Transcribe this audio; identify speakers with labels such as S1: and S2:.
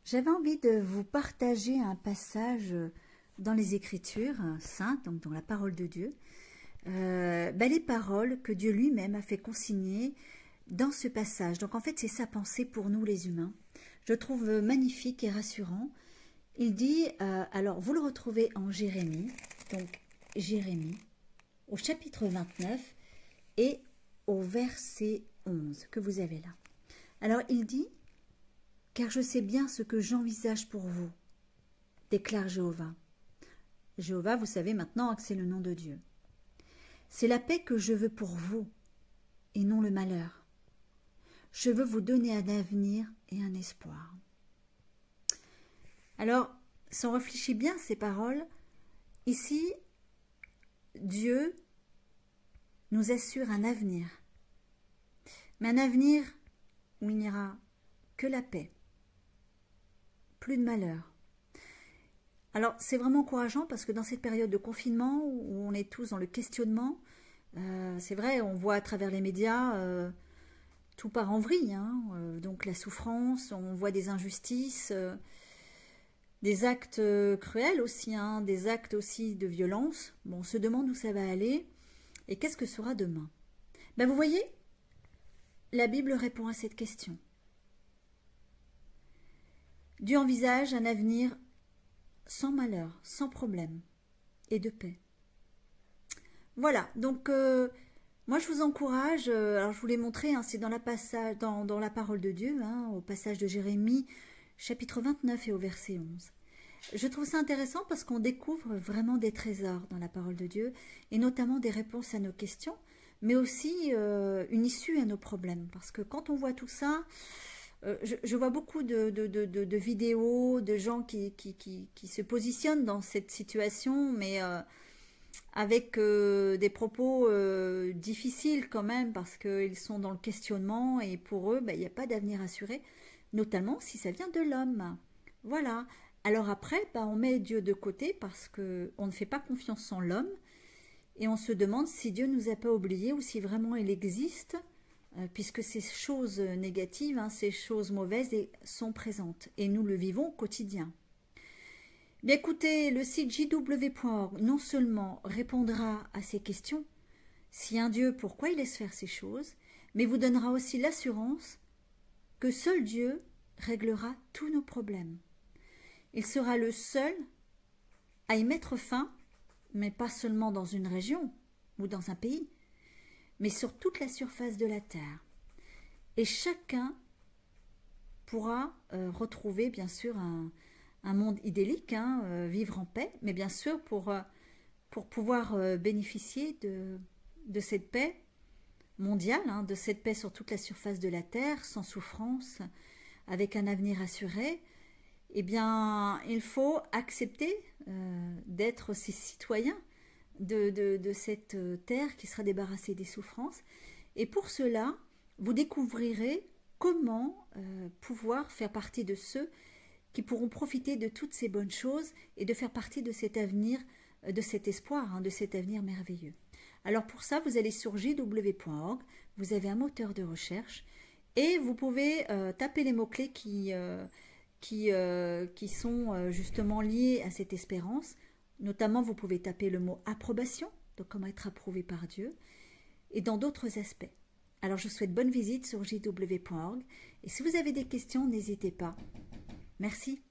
S1: J'avais envie de vous partager un passage dans les Écritures saintes, donc dans la parole de Dieu, les paroles que Dieu lui-même a fait consigner dans ce passage. Donc en fait, c'est sa pensée pour nous les humains. Je trouve magnifique et rassurant. Il dit, alors vous le retrouvez en Jérémie, donc Jérémie, au chapitre 29 et au verset 11 que vous avez là. Alors il dit, « Car je sais bien ce que j'envisage pour vous, déclare Jéhovah. » Jéhovah, vous savez maintenant que c'est le nom de Dieu. « C'est la paix que je veux pour vous, et non le malheur. Je veux vous donner un avenir et un espoir. » Alors, si on réfléchit bien à ces paroles, ici, Dieu nous assure un avenir. Mais un avenir où il n'y aura que la paix, plus de malheur. Alors, c'est vraiment encourageant parce que dans cette période de confinement où on est tous dans le questionnement, c'est vrai, on voit à travers les médias, tout part en vrille, donc la souffrance, on voit des injustices, des actes cruels aussi, des actes aussi de violence. Bon, on se demande où ça va aller et qu'est-ce que sera demain. Vous voyez, la Bible répond à cette question. Dieu envisage un avenir sans malheur, sans problème et de paix. Voilà, donc moi je vous encourage, alors je vous l'ai montré, c'est dans la parole de Dieu, au passage de Jérémie, chapitre 29 et au verset 11. Je trouve ça intéressant parce qu'on découvre vraiment des trésors dans la parole de Dieu, et notamment des réponses à nos questions, mais aussi une issue à nos problèmes. Parce que quand on voit tout ça, je vois beaucoup de vidéos, de gens qui se positionnent dans cette situation, mais avec des propos difficiles quand même, parce qu'ils sont dans le questionnement, et pour eux, il n'y a pas d'avenir assuré, notamment si ça vient de l'homme. Voilà. Alors après, on met Dieu de côté parce qu'on ne fait pas confiance en l'homme, et on se demande si Dieu ne nous a pas oubliés ou si vraiment il existe, puisque ces choses négatives, ces choses mauvaises sont présentes, et nous le vivons au quotidien. Bien, écoutez, le site jw.org non seulement répondra à ces questions, si un Dieu, pourquoi il laisse faire ces choses, mais vous donnera aussi l'assurance que seul Dieu réglera tous nos problèmes. Il sera le seul à y mettre fin, mais pas seulement dans une région ou dans un pays, mais sur toute la surface de la terre. Et chacun pourra retrouver, bien sûr, un monde idyllique, vivre en paix, mais bien sûr, pour pouvoir bénéficier de cette paix mondiale, de cette paix sur toute la surface de la terre, sans souffrance, avec un avenir assuré, eh bien, il faut accepter d'être ces citoyens de cette terre qui sera débarrassée des souffrances. Et pour cela, vous découvrirez comment pouvoir faire partie de ceux qui pourront profiter de toutes ces bonnes choses et de faire partie de cet avenir, de cet espoir, de cet avenir merveilleux. Alors pour ça, vous allez sur jw.org, vous avez un moteur de recherche et vous pouvez taper les mots-clés qui sont justement liés à cette espérance. Notamment, vous pouvez taper le mot approbation, donc comment être approuvé par Dieu, et dans d'autres aspects. Alors, je vous souhaite bonne visite sur jw.org. Et si vous avez des questions, n'hésitez pas. Merci.